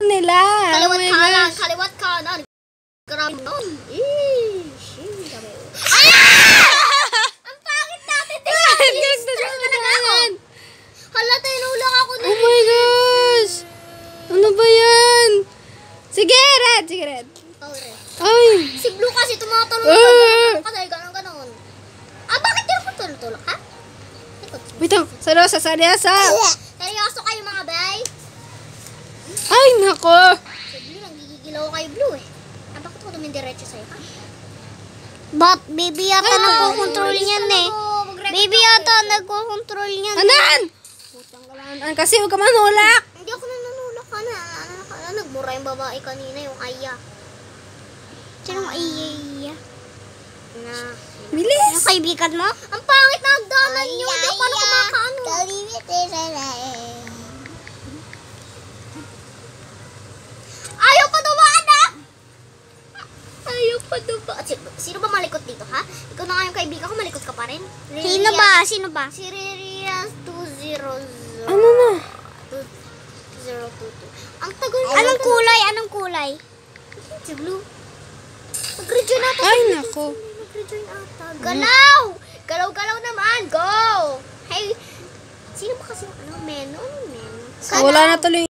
nila. Kaliwat Oh my kanan, gosh. kaliwat kanan. Grabe nun. Ang pangit natin. Hala, tinulak ako na. Oh my gosh. Ano ba yan? Sige, red. Sige, red. Ay. Si Blue kasi tumatulog. Kasi ganon. Bakit yun ako tulog-tulog, ha? Wait lang. Seryoso. Seryoso kayo mga bay? Ay, nako. Si Blue, nangigigilaw kay Blue eh. Bakit ko dumidiretso sa'yo, ha? Baby yata nagko-control niyan eh. Baby yata nagko-control niyan. Anan! Putang kalaan. Kasi huwag ka manulak. Hindi ako nanunulak ka na. Nagmura yung babae kanina, yung Aya. Sinong Aya? Bilis. Yung kaibigan mo? Ang pangit na hagdanan nyo. Hindi ako pala kumakaano. Ayaw pa dumaan ah! Ayaw pa dumaan. Sino ba malikot dito ha? Ikaw na nga yung kaibigan ko, malikot ka pa rin. Sino ba? Si Ririas 200. Ano na? 2022. Ang tagal. Anong kulay? Si Blue. Mag-rejoin ata. Ay, nako. Mag-rejoin ata. Galaw! Galaw naman. Go! Hey, sino ba kasi Menon? Wala na tuloy.